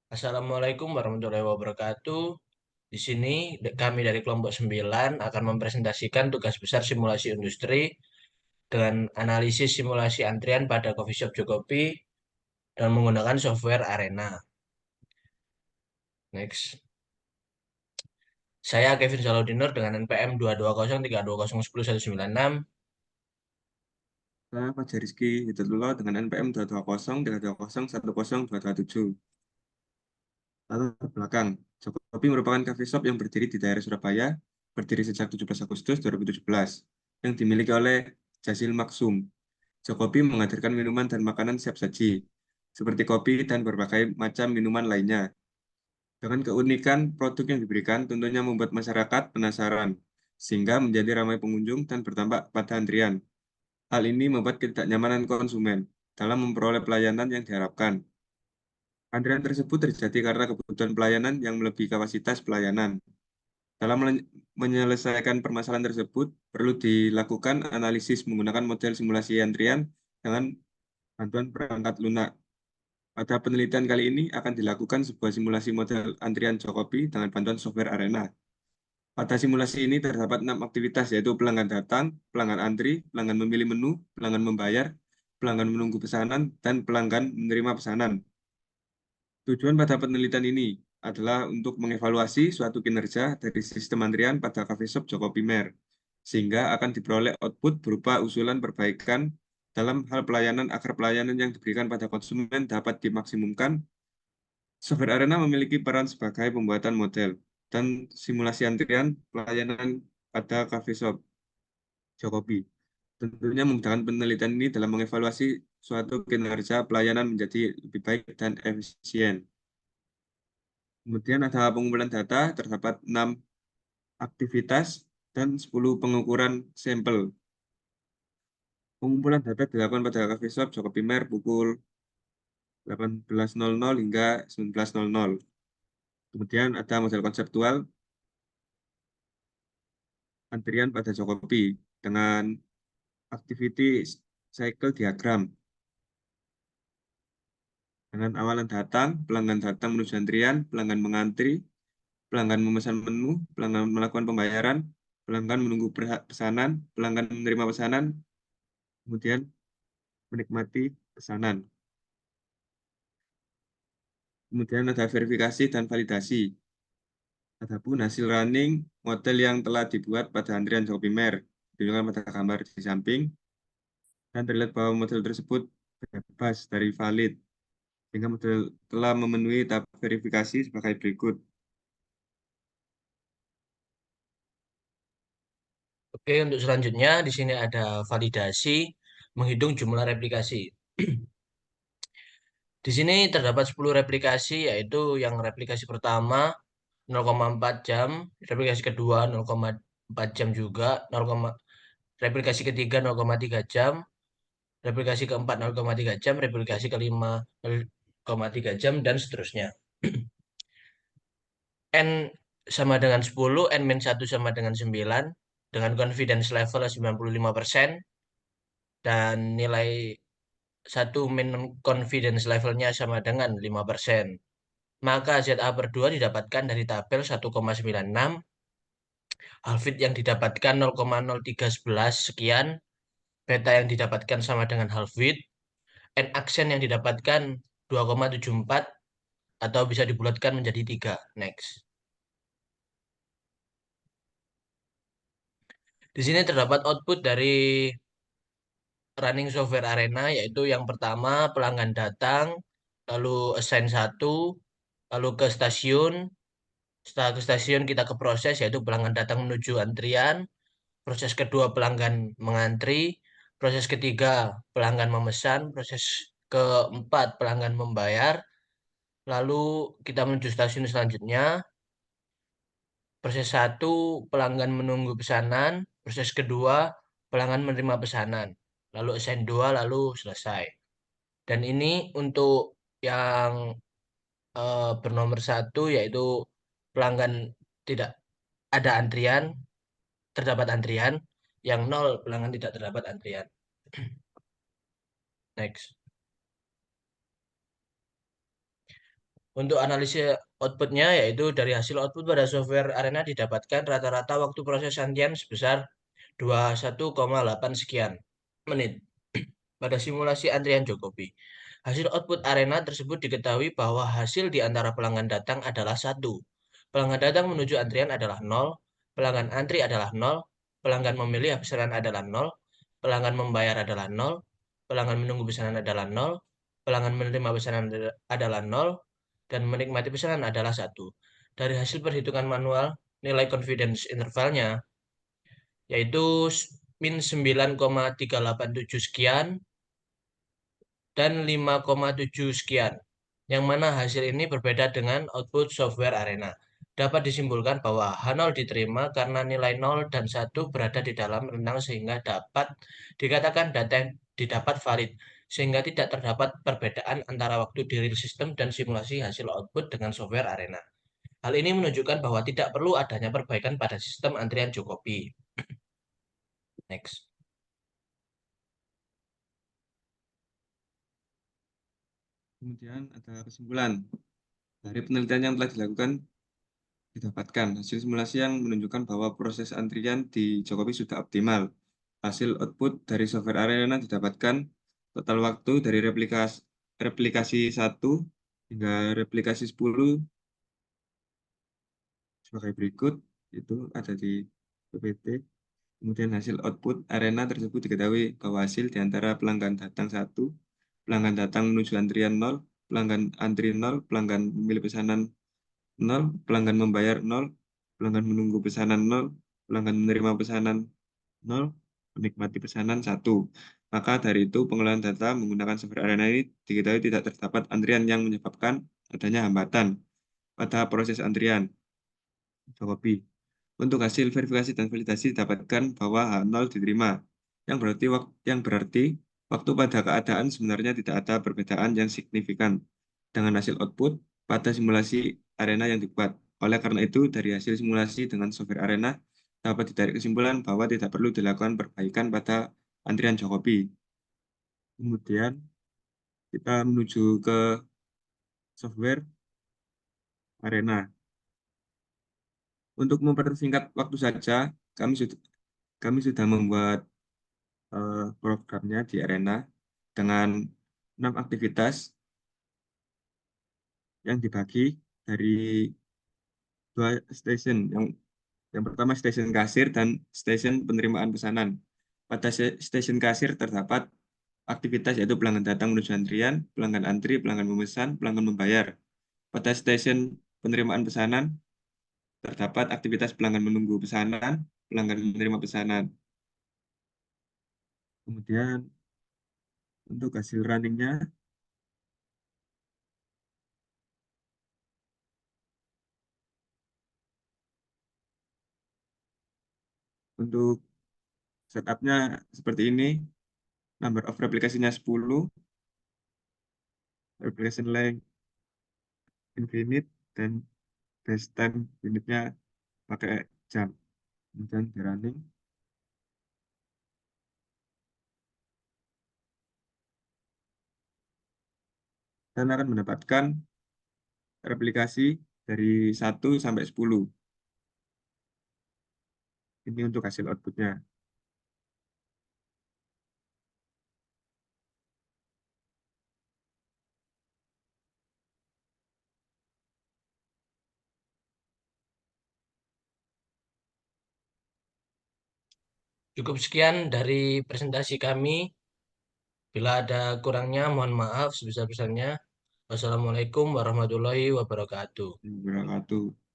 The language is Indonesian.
Assalamualaikum warahmatullahi wabarakatuh. Di sini kami dari kelompok 9 akan mempresentasikan tugas besar simulasi industri dengan analisis simulasi antrian pada coffee shop Jokopi dan menggunakan software Arena. Next. Saya Kevin Salaudinur dengan NPM 22032010196. Saya Fajar Rizky Hidayatullah dengan NPM 22032010227. Latar belakang, Jokopi merupakan cafe shop yang berdiri di daerah Surabaya, berdiri sejak 17 Agustus 2017, yang dimiliki oleh Jasil Maksum. Jokopi menghadirkan minuman dan makanan siap saji, seperti kopi dan berbagai macam minuman lainnya. Dengan keunikan produk yang diberikan, tentunya membuat masyarakat penasaran, sehingga menjadi ramai pengunjung dan bertambah pada antrian. Hal ini membuat ketidaknyamanan konsumen dalam memperoleh pelayanan yang diharapkan. Antrian tersebut terjadi karena kebutuhan pelayanan yang melebihi kapasitas pelayanan. Dalam menyelesaikan permasalahan tersebut, perlu dilakukan analisis menggunakan model simulasi antrian dengan bantuan perangkat lunak. Pada penelitian kali ini akan dilakukan sebuah simulasi model antrian Jokopi dengan bantuan software Arena. Pada simulasi ini terdapat 6 aktivitas, yaitu pelanggan datang, pelanggan antri, pelanggan memilih menu, pelanggan membayar, pelanggan menunggu pesanan, dan pelanggan menerima pesanan. Tujuan pada penelitian ini adalah untuk mengevaluasi suatu kinerja dari sistem antrian pada cafe shop Joko Pimer, sehingga akan diperoleh output berupa usulan perbaikan dalam hal pelayanan agar pelayanan yang diberikan pada konsumen dapat dimaksimumkan. Software Arena memiliki peran sebagai pembuatan model dan simulasi antrian pelayanan pada cafe shop Jokopi. Tentunya memudahkan penelitian ini dalam mengevaluasi suatu kinerja pelayanan menjadi lebih baik dan efisien. Kemudian ada pengumpulan data, terdapat 6 aktivitas dan 10 pengukuran sampel. Pengumpulan data dilakukan pada Cafe Shop Joko Pimer pukul 18.00 hingga 19.00. Kemudian ada model konseptual antrian pada Jokopi dengan activity cycle diagram. Dengan awalan datang, pelanggan datang menuju antrian, pelanggan mengantri, pelanggan memesan menu, pelanggan melakukan pembayaran, pelanggan menunggu pesanan, pelanggan menerima pesanan, kemudian menikmati pesanan. Kemudian ada verifikasi dan validasi. Adapun hasil running model yang telah dibuat pada antrian Jokopimer ditunjukkan pada gambar di samping dan terlihat bahwa model tersebut bebas dari valid sehingga model telah memenuhi tahap verifikasi sebagai berikut. Oke, untuk selanjutnya di sini ada validasi menghitung jumlah replikasi. Di sini terdapat 10 replikasi, yaitu yang replikasi pertama 0,4 jam, replikasi kedua 0,4 jam juga, 0, replikasi ketiga 0,3 jam, replikasi keempat 0,3 jam, replikasi kelima 0,3 jam, dan seterusnya. N sama dengan 10, N-1 sama dengan 9, dengan confidence level 95%, dan nilai satu min confidence levelnya sama dengan 5%. Maka ZA per 2 didapatkan dari tabel 1,96, Halfit yang didapatkan 0,0311 sekian, beta yang didapatkan sama dengan halfwit, N aksen yang didapatkan 2,74 atau bisa dibulatkan menjadi 3. Next. Di sini terdapat output dari running software Arena, yaitu yang pertama pelanggan datang, lalu assign 1, lalu ke stasiun. Setelah ke stasiun kita ke proses, yaitu pelanggan datang menuju antrian. Proses kedua pelanggan mengantri. Proses ketiga pelanggan memesan. Proses keempat pelanggan membayar. Lalu kita menuju stasiun selanjutnya. Proses satu pelanggan menunggu pesanan. Proses kedua pelanggan menerima pesanan. Lalu assign 2 lalu selesai. Dan ini untuk yang bernomor satu, yaitu pelanggan tidak ada antrian, terdapat antrian. Yang nol pelanggan tidak terdapat antrian. Next. Untuk analisis outputnya, yaitu dari hasil output pada software Arena didapatkan rata-rata waktu proses antrian sebesar 21,8 sekian menit pada simulasi antrian Jokopi. Hasil output Arena tersebut diketahui bahwa hasil di antara pelanggan datang adalah satu. Pelanggan datang menuju antrian adalah nol, pelanggan antri adalah nol, pelanggan memilih pesanan adalah nol, pelanggan membayar adalah nol, pelanggan menunggu pesanan adalah nol, pelanggan menerima pesanan adalah nol, dan menikmati pesanan adalah satu. Dari hasil perhitungan manual, nilai confidence intervalnya yaitu min 9,387 sekian dan 5,7 sekian, yang mana hasil ini berbeda dengan output software Arena. Dapat disimpulkan bahwa H0 diterima karena nilai 0 dan 1 berada di dalam rentang sehingga dapat dikatakan data yang didapat valid, sehingga tidak terdapat perbedaan antara waktu di real system dan simulasi hasil output dengan software Arena. Hal ini menunjukkan bahwa tidak perlu adanya perbaikan pada sistem antrian Jokopi. Next. Kemudian ada kesimpulan. Dari penelitian yang telah dilakukan, didapatkan hasil simulasi yang menunjukkan bahwa proses antrian di Jokopi sudah optimal. Hasil output dari software Arena didapatkan total waktu dari replikasi 1 hingga replikasi 10 sebagai berikut. Itu ada di PPT. Kemudian hasil output Arena tersebut diketahui bahwa hasil di antara pelanggan datang 1, pelanggan datang menuju antrian 0, pelanggan antri 0, pelanggan memilih pesanan 0, pelanggan membayar 0, pelanggan menunggu pesanan 0, pelanggan menerima pesanan 0, menikmati pesanan 1. Maka dari itu pengolahan data menggunakan software Arena ini diketahui tidak terdapat antrian yang menyebabkan adanya hambatan pada proses antrian Jokopi. Untuk hasil verifikasi dan validasi didapatkan bahwa H0 diterima, yang berarti waktu pada keadaan sebenarnya tidak ada perbedaan yang signifikan dengan hasil output pada simulasi Arena yang dibuat. Oleh karena itu, dari hasil simulasi dengan software Arena dapat ditarik kesimpulan bahwa tidak perlu dilakukan perbaikan pada antrian Jokopi. Kemudian kita menuju ke software Arena. Untuk mempersingkat waktu saja, kami sudah membuat programnya di Arena dengan 6 aktivitas yang dibagi dari dua stasiun. Yang pertama stasiun kasir dan stasiun penerimaan pesanan. Pada stasiun kasir terdapat aktivitas yaitu pelanggan datang menuju antrian, pelanggan antri, pelanggan memesan, pelanggan membayar. Pada stasiun penerimaan pesanan terdapat aktivitas pelanggan menunggu pesanan, pelanggan menerima pesanan. Kemudian untuk hasil runningnya, untuk setupnya seperti ini, number of replikasinya 10, replication length infinite, dan base time unitnya pakai jam. Kemudian di running, dan akan mendapatkan replikasi dari 1 sampai 10. Ini untuk hasil outputnya. Cukup sekian dari presentasi kami. Bila ada kurangnya, mohon maaf sebesar-besarnya. Wassalamualaikum warahmatullahi wabarakatuh. Wabarakatuh.